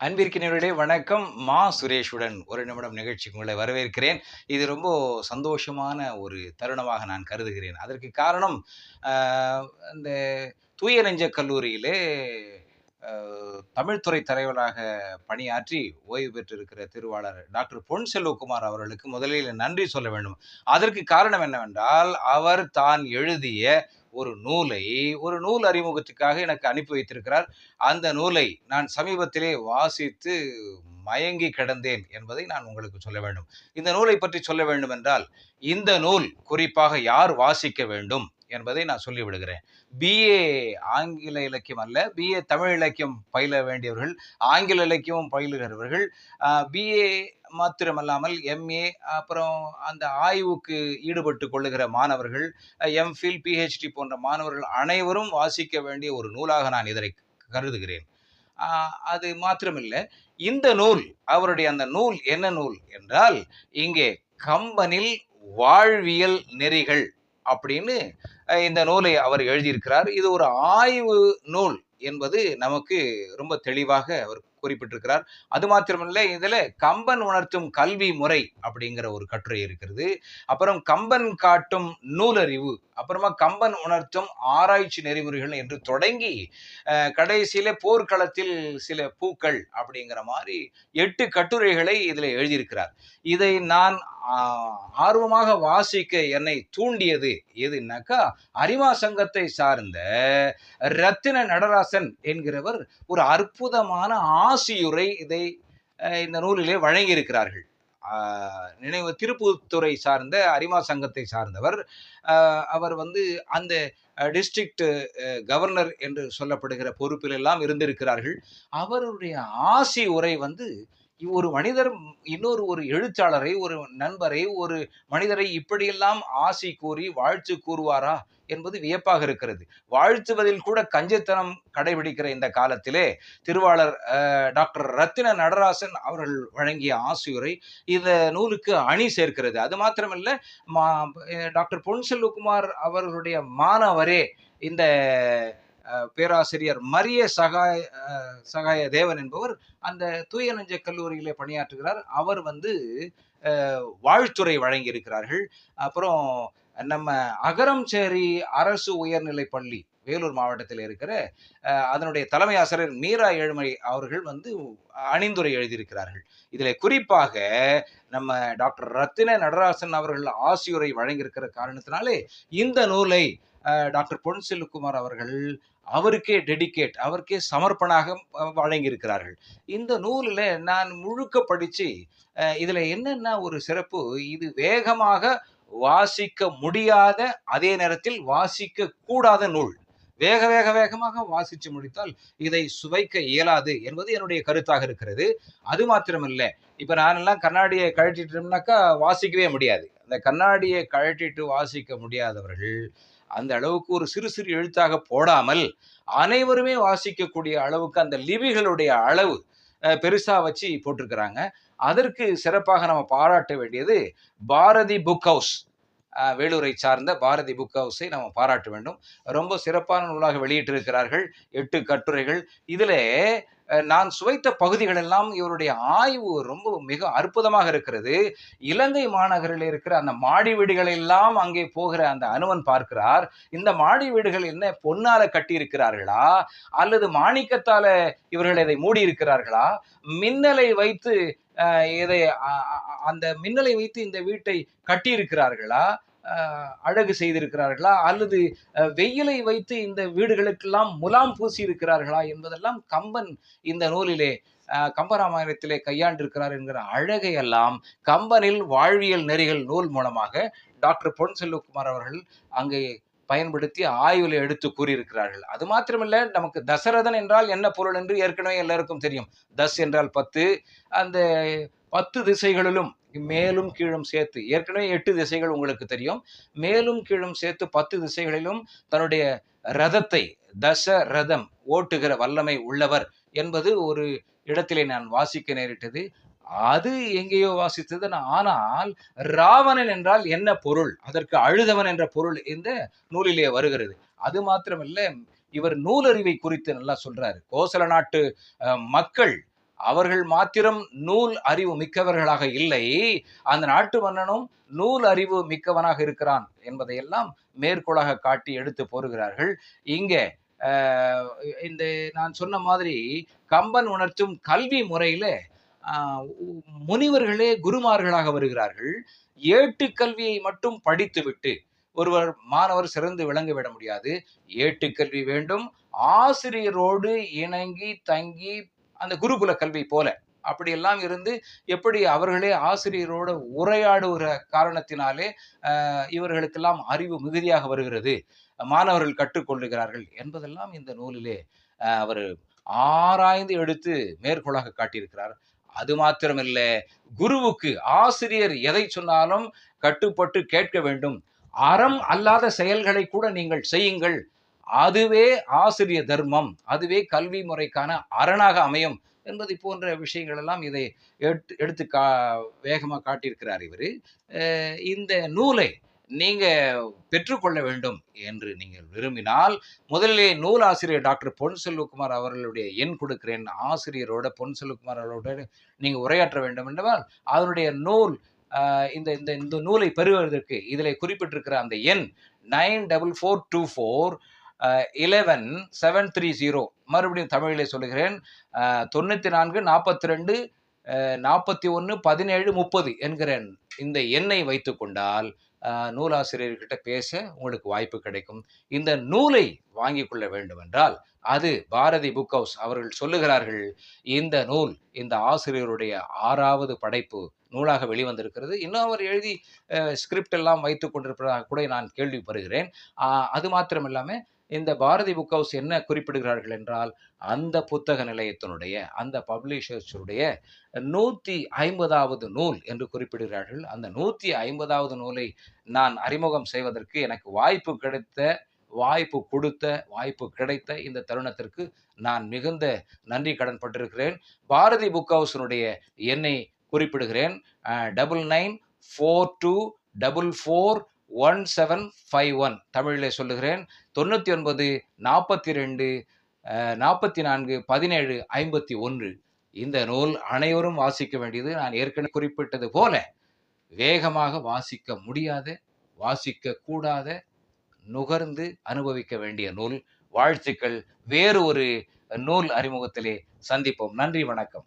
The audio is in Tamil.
அன்பிற்கினருடைய வணக்கம். சுரேஷுடன் ஒரு நிமிடம் நிகழ்ச்சிக்கு உங்களை வரவேற்கிறேன். இது ரொம்ப சந்தோஷமான ஒரு தருணமாக நான் கருதுகிறேன். அதற்கு காரணம், அ இந்த தூய நெஞ்ச கல்லூரியிலே அ தமிழ்துறை தலைவராக பணியாற்றி ஓய்வு பெற்றிருக்கிற திருவாளர் டாக்டர் பொன் செல்வகுமார் அவர்களுக்கு முதலில் நன்றி சொல்ல வேண்டும். அதற்கு காரணம் என்னவென்றால், அவர் தான் எழுதிய ஒரு நூல் அறிமுகத்துக்காக எனக்கு அனுப்பி வைத்திருக்கிறார். அந்த நூலை நான் சமீபத்திலே வாசித்து மயங்கி கிடந்தேன் என்பதை நான் உங்களுக்கு சொல்ல வேண்டும். இந்த நூலை பற்றி சொல்ல வேண்டுமென்றால், இந்த நூல் குறிப்பாக யார் வாசிக்க வேண்டும் என்பதை நான் சொல்லிவிடுகிறேன். பிஏ ஆங்கில இலக்கியம் அல்ல, பிஏ தமிழ் இலக்கியம் பயில வேண்டியவர்கள், ஆங்கில இலக்கியமும் பயிலுகிறவர்கள், பிஏ மாத்திரமல்லாமல் எம்ஏ, அப்புறம் அந்த ஆய்வுக்கு ஈடுபட்டுக் கொள்ளுகிற மாணவர்கள், எம்ஃபில், பிஹெச்டி போன்ற மாணவர்கள் அனைவரும் வாசிக்க வேண்டிய ஒரு நூலாக நான் இதனை கருதுகிறேன். அது மாத்திரமில்ல, இந்த நூல், அவருடைய அந்த நூல் என்ன நூல் என்றால், இங்கே கம்பனில் வாழ்வியல் நெறிகள் அப்படின்னு இந்த நூலை அவர் எழுதியிருக்கிறார். இது ஒரு ஆய்வு நூல் என்பது நமக்கு ரொம்ப தெளிவாக அவர் குறிப்பிட்டிருக்கிறார். அது மாத்திரமல்ல, இதுல கம்பன் உணர்த்தும் கல்வி முறை அப்படிங்கிற ஒரு கட்டுரை இருக்கிறது. அப்புறம் கம்பன் காட்டும் நூலறிவு, அப்புறமா கம்பன் உணர்த்தும் ஆராய்ச்சி நெறிமுறைகள் என்று தொடங்கி கடைசியில போர்க்களத்தில் சில பூக்கள் அப்படிங்கிற மாதிரி 8 கட்டுரைகளை இதுல எழுதியிருக்கிறார். இதை நான் ஆர்வமாக வாசிக்க என்னை தூண்டியது எதுனாக்கா, அரிமா சங்கத்தை சார்ந்த ரத்தின நடராசன் என்கிறவர் ஒரு அற்புதமான ஆசியுரை இந்த நூலிலே வழங்கியிருக்கிறார்கள். நினைவு திருப்புத்துறை சார்ந்த அரிமா சங்கத்தை சார்ந்தவர். அவர் அந்த டிஸ்ட்ரிக்ட் கவர்னர் என்று சொல்லப்படுகிற பொறுப்பில் எல்லாம் இருந்திருக்கிறார்கள். அவருடைய ஆசி உரை ஒரு மனிதர் ஒரு எழுத்தாளரை, ஒரு நண்பரை, ஒரு மனிதரை இப்படியெல்லாம் ஆசி கூறி வாழ்த்து கூறுவாரா என்பது வியப்பாக இருக்கிறது. வாழ்த்துவதில் கூட கஞ்சத்தனம் கடைபிடிக்கிற இந்த காலத்திலே திருவாளர் டாக்டர் ரத்தின நடராசன் அவர்கள் வழங்கிய ஆசியுரை இந்த நூலுக்கு அணி சேர்க்கிறது. அது மாத்திரமல்ல, டாக்டர் பொன் செல்வகுமார் அவர்களுடைய மாணவரே இந்த பேராசிரியர் மரிய சகாய தேவன் என்பவர் அந்த தூய நெஞ்ச கல்லூரியிலே பணியாற்றுகிறார். அவர் வாழ்த்துரை வழங்கி இருக்கிறார்கள். அப்புறம் நம்ம அகரம்சேரி அரசு உயர்நிலை பள்ளி, வேலூர் மாவட்டத்தில் இருக்கிற, அதனுடைய தலைமை ஆசிரியர் மீரா ஏழுமலை அவர்கள் அணிந்துரை எழுதியிருக்கிறார்கள். இதில் குறிப்பாக நம்ம டாக்டர் ரத்தின நடராசன் அவர்கள் ஆசியுரை வழங்கியிருக்கிற காரணத்தினாலே இந்த நூலை டாக்டர் பொன் செல்வகுமார் அவர்கள் அவருக்கே சமர்ப்பணாக வழங்கியிருக்கிறார்கள். இந்த நூலில் நான் முழுக்க படிச்சு, இதுல என்னன்னா ஒரு சிறப்பு, இது வேகமாக வாசிக்க முடியாத, அதே நேரத்தில் வாசிக்க கூடாத நூல். வேகமாக வாசிச்சு முடித்தால் இதை சுவைக்க இயலாது என்பது என்னுடைய கருத்தாக இருக்கிறது. அது மாத்திரமல்ல, இப்ப நானெல்லாம் கண்ணாடியை கழட்டிட்டோம்னாக்கா வாசிக்கவே முடியாது. அந்த கண்ணாடியை கழட்டிட்டு வாசிக்க முடியாதவர்கள் அந்த அளவுக்கு ஒரு சிறு சிறு எழுத்தாக போடாமல் அனைவருமே வாசிக்கக்கூடிய அளவுக்கு அந்த லிபிகளுடைய அளவு பெருசா வச்சு போட்டிருக்கிறாங்க. அதற்கு சிறப்பாக நம்ம பாராட்ட வேண்டியது பாரதி புக் ஹவுஸ், வேலூரை சார்ந்த பாரதி புக் ஹவுஸை நம்ம பாராட்ட வேண்டும். ரொம்ப சிறப்பான நூலாக வெளியிட்டிருக்கிறார்கள். 8 கட்டுரைகள். இதில் நான் சுவைத்த பகுதிகள் எல்லாம் இவருடைய ஆய்வு ரொம்ப மிக அற்புதமாக இருக்கிறது. இலங்கை மாநகரில் இருக்கிற அந்த மாடி வீடுகளை எல்லாம் அங்கே போகிற அந்த அனுமன் பார்க்கிறார். இந்த மாடி வீடுகள் என்ன பொன்னால கட்டி இருக்கிறார்களா, அல்லது மாணிக்கத்தால இவர்கள் இதை மூடி இருக்கிறார்களா, மின்னலை வைத்து அந்த மின்னலை வைத்து இந்த வீட்டை கட்டியிருக்கிறார்களா, அழகு செய்திருக்கிறார்களா, அல்லது வெயிலை வைத்து இந்த வீடுகளுக்கெல்லாம் முலாம் பூசி இருக்கிறார்களா என்பதெல்லாம் கம்பன் இந்த நூலிலே, கம்பராமாயணத்திலே கையாண்டிருக்கிறார் என்கிற அழகை எல்லாம் கம்பனில் வாழ்வியல் நெறிகள் நூல் மூலமாக டாக்டர் பொன் செல்வகுமார் அவர்கள் அங்கே பயன்படுத்தி ஆய்வில் எடுத்து கூறியிருக்கிறார்கள். அது மாத்திரமல்ல, நமக்கு தசரதன் என்றால் என்ன பொருள் என்று ஏற்கனவே எல்லாருக்கும் தெரியும். தஸ் என்றால் 10. அந்த 10 திசைகளிலும் மேலும் கீழும் சேர்த்து, ஏற்கனவே 8 திசைகள் உங்களுக்கு தெரியும், மேலும் கீழும் சேர்த்து 10 திசைகளிலும் தன்னுடைய ரதத்தை, தச ரதம் ஓட்டுகிற வல்லமை உள்ளவர் என்பது ஒரு இடத்திலே நான் வாசிக்க நேரிட்டது. அது எங்கேயோ வாசித்தது. ஆனால் ராவணன் என்றால் என்ன பொருள், அதற்கு அழுதவன் என்ற பொருள் இந்த நூலிலே வருகிறது. அது மாத்திரமல்ல, இவர் நூலறிவை குறித்து நல்லா சொல்றாரு. கோசல நாட்டு மக்கள் அவர்கள் மாத்திரம் நூல் அறிவு மிக்கவர்களாக இல்லை, அந்த நாட்டு மன்னனும் நூல் அறிவு மிக்கவனாக இருக்கிறான் என்பதையெல்லாம் மேற்கோளாக காட்டி எடுத்து போருகிறார்கள். இங்கே இந்த நான் சொன்ன மாதிரி கம்பன் உணர்த்தும் கல்வி முறையில முனிவர்களே குருமார்களாக வருகிறார்கள். ஏட்டுக்கல்வியை மட்டும் படித்துவிட்டு மாணவர் சிறந்து விளங்க விட முடியாது. ஏட்டுக்கல்வி வேண்டும். ஆசிரியரோடு இணங்கி தங்கி அந்த குருகுல கல்வி போல அப்படியெல்லாம் இருந்து எப்படி அவர்களே ஆசிரியரோடு உரையாடுகிற காரணத்தினாலே இவர்களுக்கெல்லாம் அறிவு மிகுதியாக வருகிறது, மாணவர்கள் கற்றுக்கொள்ளுகிறார்கள் என்பதெல்லாம் இந்த நூலிலே அவர் ஆராய்ந்து எடுத்து மேற்கோளாக காட்டியிருக்கிறார். அது மாத்திரமல்ல, குருவுக்கு ஆசிரியர் எதை சொன்னாலும் கட்டுப்பட்டு கேட்க வேண்டும். அறம் அல்லாத செயல்களை கூட நீங்கள் செய்யுங்கள், அதுவே ஆசிரிய தர்மம், அதுவே கல்வி முறைக்கான அரணாக அமையும் என்பதை போன்ற விஷயங்கள் எல்லாம் இதை எடுத்து வேகமாக காட்டியிருக்கிறார் இவர். இந்த நூலை நீங்க பெற்றுக்கொள்ள வேண்டும் என்று நீங்கள் விரும்பினால், முதலிலே நூல் ஆசிரியர் டாக்டர் பொன் செல்வகுமார் அவர்களுடைய எண் கொடுக்கிறேன். ஆசிரியரோட பொன் செல்வகுமார் அவர்களோட நீங்க உரையாற்ற வேண்டும் என்றால் அதனுடைய நூல் இந்த இந்த இந்த நூலை பெறுவதற்கு இதில் குறிப்பிட்டிருக்கிற அந்த எண் 9442411730. மறுபடியும் தமிழிலே சொல்லுகிறேன், 9442411730 என்கிற இந்த எண்ணை வைத்து கொண்டால் நூலாசிரியர்கிட்ட பேச உங்களுக்கு வாய்ப்பு கிடைக்கும். இந்த நூலை வாங்கி கொள்ள வேண்டும் என்றால் அது பாரதி புக் ஹவுஸ் அவர்கள் சொல்லுகிறார்கள், இந்த நூல் இந்த ஆசிரியருடைய 6வது படைப்பு நூலாக வெளிவந்திருக்கிறது. இன்னும் அவர் எழுதி ஸ்கிரிப்ட் எல்லாம் வைத்துக் கொண்டிருப்பதாக கூட நான் கேள்விப்படுகிறேன். அது மாத்திரம் இல்லாமல் இந்த பாரதி புக் ஹவுஸ் என்ன குறிப்பிடுகிறார்கள் என்றால், அந்த புத்தக நிலையத்தினுடைய அந்த பப்ளிஷர்ஸுடைய 150வது நூல் என்று குறிப்பிடுகிறார்கள். அந்த 150வது நூலை நான் அறிமுகம் செய்வதற்கு எனக்கு வாய்ப்பு கிடைத்த இந்த தருணத்திற்கு நான் மிகுந்த நன்றி கடன் பட்டிருக்கிறேன். பாரதி புக் ஹவுஸினுடைய எண்ணை குறிப்பிடுகிறேன், 9942441751. தமிழிலே சொல்லுகிறேன், 994242441751. இந்த நூல் அனைவரும் வாசிக்க வேண்டியது. நான் ஏற்கனவே குறிப்பிட்டது போல வேகமாக வாசிக்க முடியாத, வாசிக்க கூடாத, நுகர்ந்து அனுபவிக்க வேண்டிய நூல். வாழ்த்துக்கள். வேறு ஒரு நூல் அறிமுகத்திலே சந்திப்போம். நன்றி, வணக்கம்.